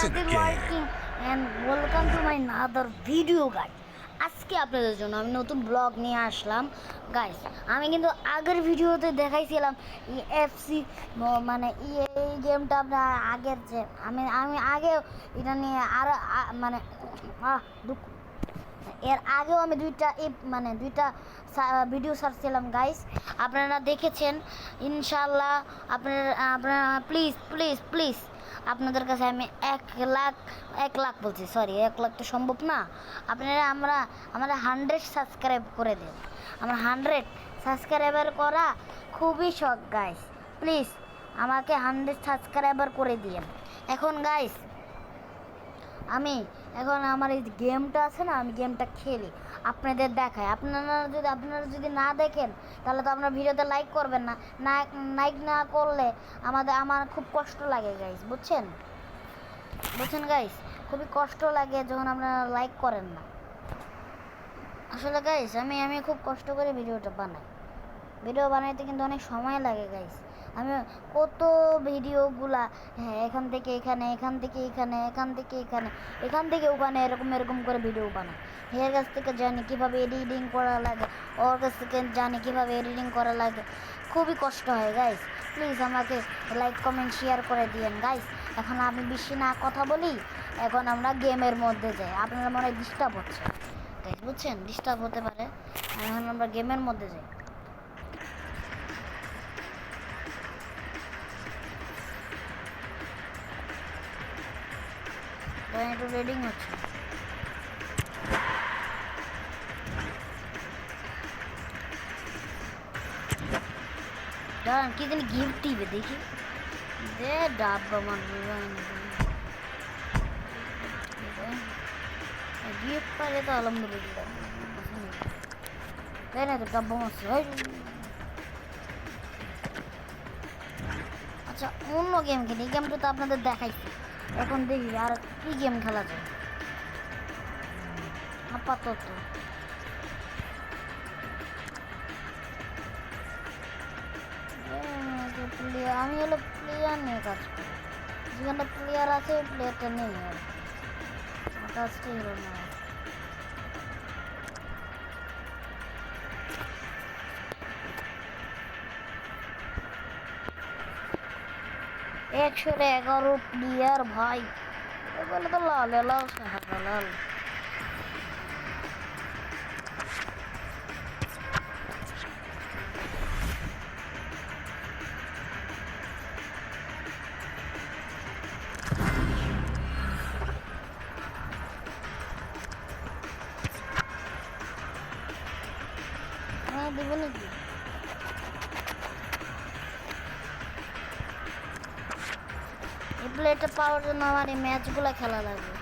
Working and welcome to my another video guys. আজকে আপনাদের জন্য আমি নতুন ব্লগ নিয়ে আসলাম গাইস। আমি কিন্তু আগের ভিডিওতে দেখাইছিলাম এফসি, মানে এই গেমটা আপনার আগের যে আমি আমি আগে এটা নিয়ে আর মানে দুঃখ, এর আগেও আমি দুইটা ভিডিও ছাড়ছিলাম গাইস, আপনারা দেখেছেন ইনশাল্লাহ। আপনারা প্লিজ প্লিজ প্লিজ আপনাদের কাছে আমি 1 লাখ বলছি, সরি 1 লাখ তো সম্ভব না। আপনারা আমাদের 100 সাবস্ক্রাইব করে দেন। আমার 100 সাবস্ক্রাইবার করা খুবই শখ গাইস, প্লিজ আমাকে 100 সাবস্ক্রাইবার করে দিন। এখন গাইস এখন আমার এই গেমটা আছে না, আমি গেমটা খেলি, আপনাদের দেখাই। আপনারা যদি না দেখেন তাহলে তো আপনার ভিডিওতে লাইক করবেন না। লাইক না করলে আমার খুব কষ্ট লাগে গাইস, বুঝছেন গাইস, খুবই কষ্ট লাগে যখন আপনারা লাইক করেন না। আসলে গাইস আমি খুব কষ্ট করে ভিডিও বানাইতে কিন্তু অনেক সময় লাগে গাইস। আমি কত ভিডিওগুলা, হ্যাঁ, এখান থেকে এখানে, এখান থেকে এখানে, এখান থেকে এখানে, এখান থেকে ওখানে এরকম করে ভিডিও বানাই। এর কাছ থেকে জানি কীভাবে এডিটিং করা লাগে, ওর কাছ থেকে জানি কীভাবে এডিটিং করা লাগে। খুবই কষ্ট হয় গাইস, প্লিজ আমাকে লাইক কমেন্ট শেয়ার করে দিয়েন গাইস। এখন আমি বেশি না কথা বলি, এখন আমরা গেমের মধ্যে যাই। আপনারা মনে হয় ডিস্টার্ব হচ্ছে গাইস, বুঝছেন, ডিস্টার্ব হতে পারে। এখন আমরা গেমের মধ্যে যাই। একটু রেডিং হচ্ছে, দাঁড়ান কি জানি গিফট দিবে দেখি। দে ডাব্বা গিফট পাইলে তো আলহামদুলিল্লাহ, তাই না? তো ডাব্বা মারছে। আচ্ছা, অন্য গেম খেলি, এই গেমটা তো আপনাদের দেখাইছি। এখন দেখি আর কি গেম খেলা যায় আপাতত। আমি হলো প্লেয়ার নিয়ে কাজ করি, যেখানটা প্লেয়ার আছে ওই প্লেয়ারটা নেই, আর আমার কাজটাই হলো না। একশো 11 প্লেয়ার ভাই, বলে তো লাল লাল সাহায্য লাল। হ্যাঁ, দেবো নাকি? এই প্লেটটা পাওয়ার জন্য আমার এই ম্যাচগুলো খেলা লাগবে।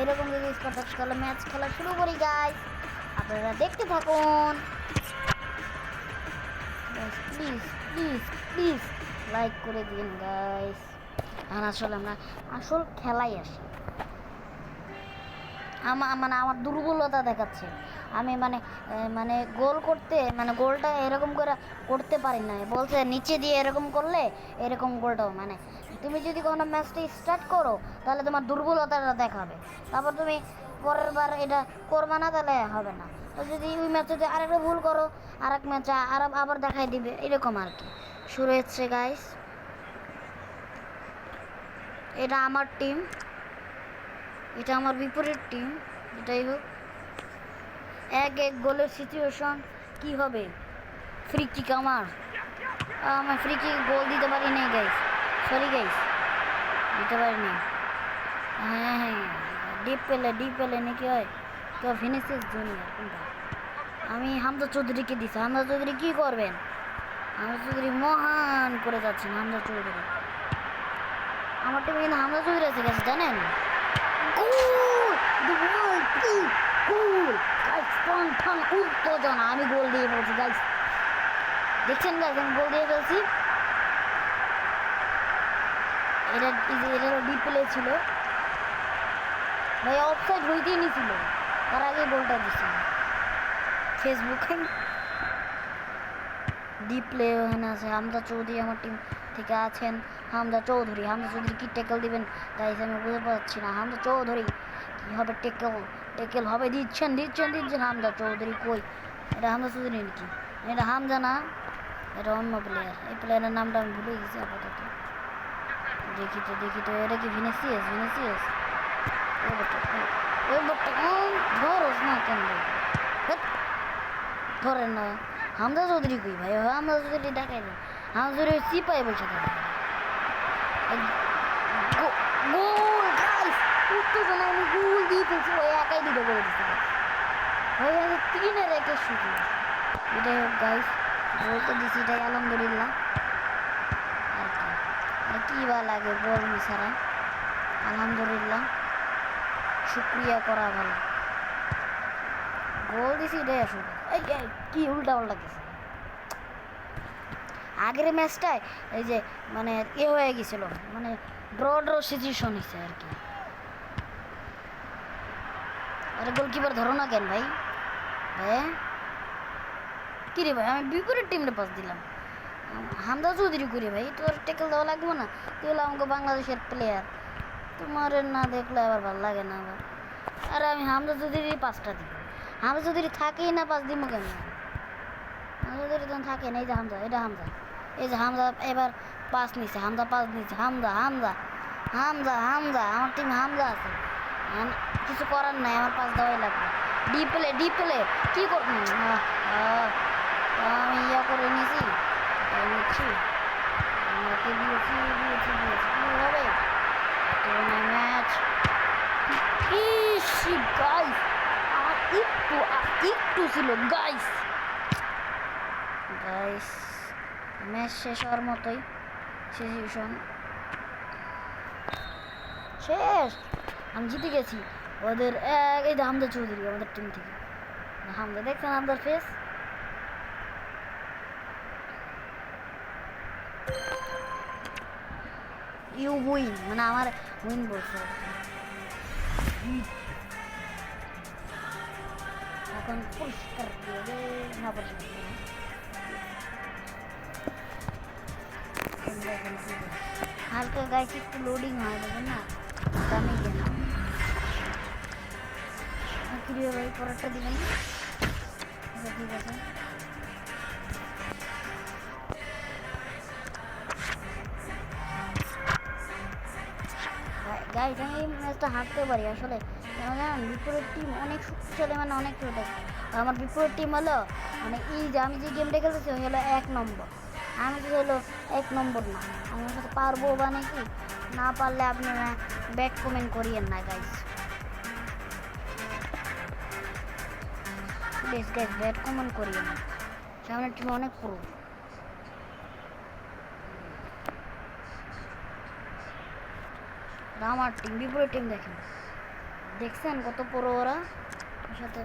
এরকম যদি স্কোয়াড খেলা ম্যাচ খেলা শুরু করি গাইস, আপনারা দেখতে থাকুন। প্লিজ প্লিজ প্লিজ লাইক করে দিন গাইস। আর আসলে আমরা আসল খেলাই আসি। আমার দুর্বলতা দেখাচ্ছে। আমি গোল করতে, গোলটা এরকম করে করতে পারি না। বলছে নিচে দিয়ে এরকম করলে এরকম গোলটাও, তুমি যদি কোনো ম্যাচটা স্টার্ট করো তাহলে তোমার দুর্বলতাটা দেখাবে, তারপর তুমি পরের বার এটা করবে না, তাহলে হবে না। তো যদি ওই ম্যাচে যদি আরেকটা ভুল করো, আরেক ম্যাচে আবার দেখাই দিবে, এরকম আর কি। শুরু হচ্ছে গাইস, এটা আমার টিম, এটা আমার বিপরীত টিম। এটাই হোক, এক গোলের সিচুয়েশন কি হবে? ফ্রি কিক, আমার ফ্রি কিক গোল দিতে পারি নাই গাইস, সরি গাইস, দিতে পারিনি। হ্যাঁ, ডিপ পেলে নাকি হয় তো ভিনিসিয়াস জুনিয়র কোনটা? আমি হামজা চৌধুরীকে দিছি। হামজা চৌধুরী কী করবেন? হামজা চৌধুরী মহান করে যাচ্ছেন। হামজা চৌধুরী, আমার টিমে কিন্তু হামজা চৌধুরী আছে গেছে, জানেন? উত্তেজনা, আমি গোল দিয়ে ফেলছি গাইস, দেখছেন গাইস, আমি গোল দিয়ে ফেলছি। এটা ডিপ প্লে ছিল ভাই, অফসাইড হইতেই নিছিল, তার আগে গোলটা দিছিল। ফেসবুকে ডিপ প্লে ওখানে আছে হামজা চৌধুরী আমার টিম থেকে আছেন। হামজা চৌধুরী কি ট্যাকেল দিবেন তাই আমি বুঝতে পারছি না। হামজা চৌধুরী কী হবে, টেকেল হবে, দিচ্ছেন হামজা চৌধুরী কই? এটা হামজা চৌধুরী নাকি? এটা হামজা না, এটা অন্য প্লেয়ার। এই প্লেয়ারের নামটা আমি ভুলে গেছি আপাতত। দেখি তো এটা কি ভিনিসিয়াস? ওই বটটা ধরোস না কেন? ধরেন না হামজা চৌধুরী কই ভাই? হামজা চৌধুরী দেখাই দেন। হামজা চৌধুরী চিপাই বসে থাকে। গোল গাইস, উত্তেজনা আমি গোল দিয়ে ফেলছি। ওই একাই দুটো করে দিতে হয়ে গেছে 3-1 শুধু। এটাই হোক গাইস, গোল তো দিচ্ছি, এটাই আলহামদুলিল্লাহ। আর কি বা লাগে গোল মিশারা, আলহামদুলিল্লাহ, শুক্রিয়া করা ভালো। গোল দিছি এটাই আসুক। এই কি উল্টা পাল্টা কিছু। আগের ম্যাচটায় এই যে মানে হয়ে গেছিল, মানে ড্র সিচুয়েশন হয়েছে আর কি। আরে গোলকিপার ধরো না কেন ভাই? হ্যাঁ কি রে ভাই, আমি বিপরীত টিমে পাস দিলাম। হামজা চৌধুরী করে ভাই, তোর ট্যাকেল দেওয়া লাগবে না? তুই হলো আমাকে বাংলাদেশের প্লেয়ার, তোমার না দেখলে আবার ভালো লাগে না আবার। আরে আমি হামজা চৌধুরী পাঁচটা দিব। হামজা চৌধুরী থাকেই না, পাঁচ দিব কেন? হামজা চৌধুরী তখন থাকে না। এই যে হামজা, এটা হামজা, এই যে হামজা এবার পাস নিচ্ছে, পাস নিচ্ছে। হামজা আমার টিম হামজা আছে, কিছু করার নাই, আমার পাস দেওয়াই লাগবে। ডি প্লে কী করবো? আমি ইয়া করে নিয়েছি, কি হবে ম্যাচ? গাইস আর একটু ছিল গাইস। ম্যাচ শেষ হওয়ার মতোই সিচুয়েশন শেষ, আমি জিতে গেছি। ওদের এই যে হামজা চৌধুরী আমাদের টিম থেকে। হামজা দেখছেন হামজার ফেস? ইউ উইন, মানে আমার উইন বলছে। এখন পরিষ্কার না পরিষ্কার হালকা গাইছে, একটু লোডিং হয় দেবেন না, দামি কেন কিরে ভাই? পরেরটা দিবেন? ঠিক আছে। গাইস আমি এই ম্যাচটা হারতে পারি আসলে, কেন জানেন? বিপরীত টিম অনেক শক্তিশালী, মানে অনেক ছোটো। আমার বিপরীত টিম হলো মানে এই যে আমি যে গেমটা খেলতেছি ওই হলো 1 নম্বর, আমি তো হলো 1 নম্বর না। আমার সাথে পারবো বা নাকি না পারলে আপনি ব্যাড কমেন্ট করিয়েন না guys, please guys bad comment করিয়েন না। সামনের টিম অনেক পুরো। আমার টিম বিপরীত টিম দেখছেন কত পুরো ওরা। সাথে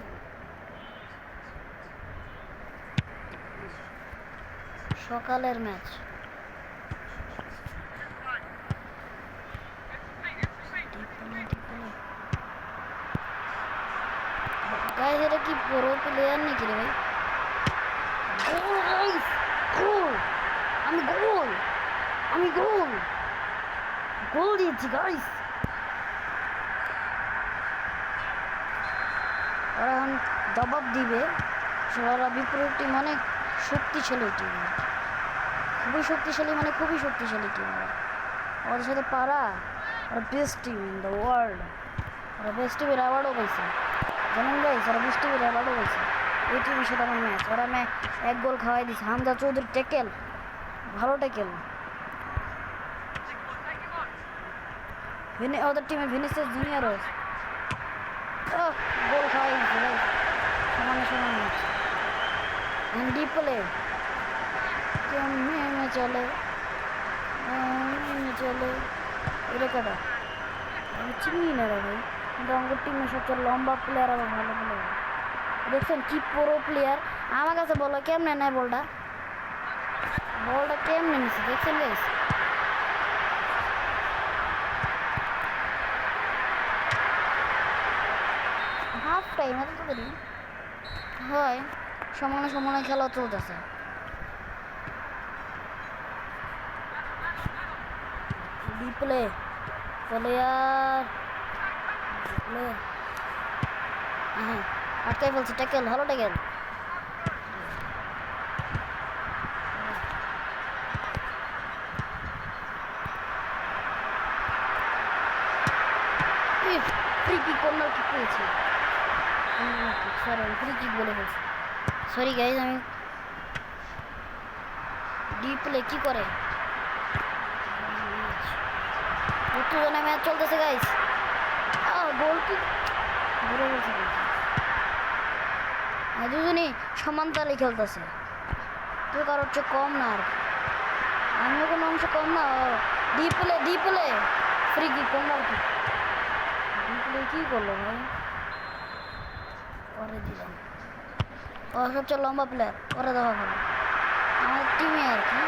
সকালের ম্যাচ, গাইস এটা কি পুরো প্লেয়ার নাকি রে ভাই? গোল গাইস, গোল! আমি গোল দিয়েছি গাইস। ওরা এখন জবাব দিবে। ওরা বিপরীত টিম অনেক শক্তিশালী টিম, খুবই শক্তিশালী টিম। ওদের সাথে পারা ওরা best team in the world. ওরা বেস্ট টিমের অ্যাওয়ার্ডও পাইছে, যেমন গাইস ওরা বেস্ট টিমের অ্যাওয়ার্ডও পাইছে। এই টিমের সাথে আমার ম্যাচ, ওরা 1 গোল খাওয়াই দিছে। হামজা চৌধুরী ট্যাকেল, ভালো ট্যাকেল। ওদের টিমে ভিনিসিয়াস জুনিয়র গোল খাওয়াই দিচ্ছে গাইস, সমান ম্যাচ। ডিপ প্লে নেমে চলে এটা কাটা আমি চিনি না রে ভাই, কিন্তু আমাদের টিমের সবচেয়ে লম্বা প্লেয়ার, আবার ভালো প্লেয়ার। দেখছেন কি পুরো প্লেয়ার। আমার কাছে বলো কেমনে নেয় বলটা কেমনে নিচ্ছে, দেখছেন গাইস? হাফ টাইম এত তাড়াতাড়ি হয়, সমানে খেলা চলতেছে। প্লে চলে यार প্লে হ্যাঁ আটকে বলছি ট্যাকেল ভালো tackle free kick corner kick করেছি সরি ফ্রি কিক বলে ফেলছি সরি গাইজ আমি ডিপ প্লে কি করে উত্তেজনা ম্যাচ চলতেছে গাইজ গোল কি ঘুরে গেছে দুজনই সমান তালে খেলতেছে তুই কারোর চেয়ে কম না আর অন্য কোনো অংশ কম না deep play free kick corner kick deep play কি করলো ভাই পরে দিলাম ও সবচেয়ে লম্বা প্লেয়ার পরে দেওয়া ভালো আমাদের টিমে আর কি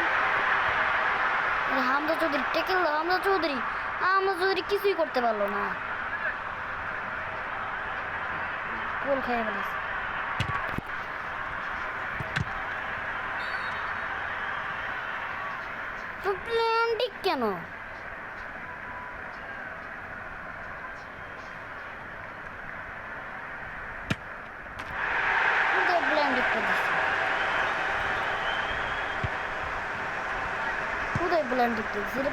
হামজা চৌধুরী টেকেল হামজা চৌধুরী কিছুই করতে পারলো না গোল খেয়ে ফেলেছে তো প্ল্যান ঠিক কেন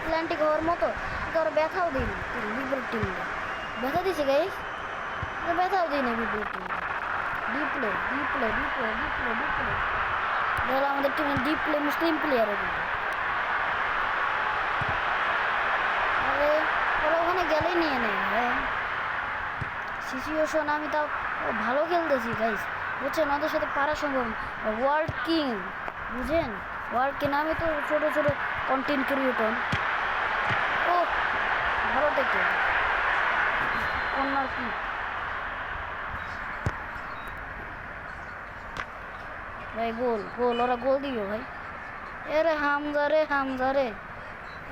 প্ল্যান্টিক হওয়ার মতো তোর ব্যথাও দিইনি বিপরীত টিমটা ব্যথা দিছে গাইস ব্যথাও দিইনি বিপরীত টিমটা ডিপ্লে ধরো আমাদের টিমে ডিপ্লে মুসলিম প্লেয়ারও কিন্তু আরে ওরা ওখানে গেলেই নিয়ে নেয় হ্যাঁ সিচুয়েশন আমি তাও ভালো খেলতেছি গাইস বুঝছেন ওদের সাথে পারা সম্ভব ওয়ার্ল্ড কিং বুঝেন ওয়ার্ল্ড কিং আমি তো ছোটো ছোটো কন্টেন্ট ক্রিয়েটর ও ভালো থেকে কর্নার কি ভাই গোল ওরা গোল দিও ভাই এরে হামজা রে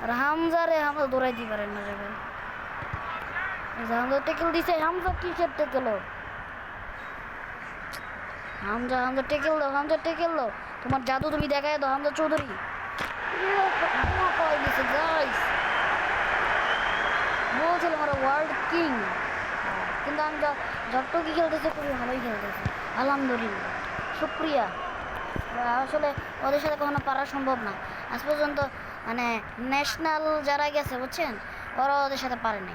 আর হামজা দৌড়াইতে পারেন না রে ভাই হামজা টেকেল দিছে হামজা কিসের টেকেল হামজা টেকেল দাও তোমার জাদু তুমি দেখায় দাও হামজা চৌধুরী বলছিলাম ওরা ওয়ার্ল্ড কিং কিন্তু আমি যতটুকু খেলতেছি খুবই ভালোই খেলতেছি আলহামদুলিল্লাহ শুক্রিয়া আসলে ওদের সাথে কখনো পারা সম্ভব না আজ পর্যন্ত মানে ন্যাশনাল যারা গেছে বুঝছেন ওরা ওদের সাথে পারেনি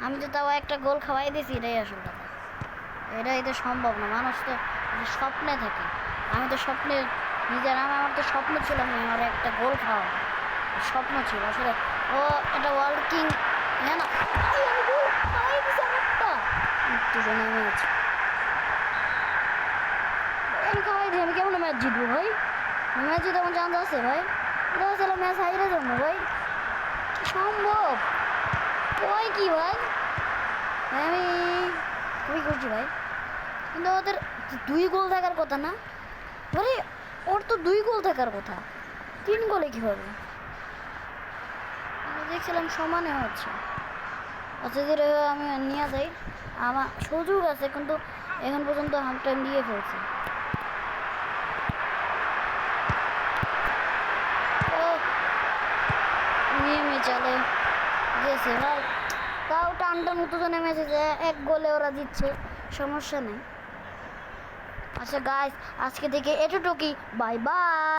আমি তো তাও একটা গোল খাওয়াই দিয়েছি এটাই আসল কথা এটাই তো সম্ভব না মানুষ তো স্বপ্নে থাকে আমি তো স্বপ্নে আমার তো স্বপ্ন ছিল আমার একটা গোল খাওয়া স্বপ্ন ছিল আসলে ও এটা ওয়ার্ল্ড কিং হ্যাঁ না আমি গোল খাওয়াই দিয়েছি আমারটা উত্তেজনা ম্যাচ আমি খাওয়াই দিই আমি কেমন ম্যাচ জিতবো ভাই ম্যাচ জিতে আমার চান্স আছে ভাই এটা ম্যাচ হাইরে যাবো ভাই সম্ভব ওই কি ভাই আমি খুবই খুশি ভাই কিন্তু ওদের 2 গোল থাকার কথা না আরে ওর তো 2 গোল থাকার কথা 3 গোলে কীভাবে আমি দেখছিলাম সমানে হচ্ছে আচ্ছা ধীরে আমি নিয়ে যাই আমার সুযোগ আছে কিন্তু এখন পর্যন্ত হাফ টাইম দিয়ে ফেলছে ও নিয়মে চলে গেছে ভাই তাও টানটান উত্তেজনা নেমেছে যে 1 গোলে ওরা দিচ্ছে সমস্যা নেই আচ্ছা গাইস আজকে থেকে এতটুকুই বাই বাই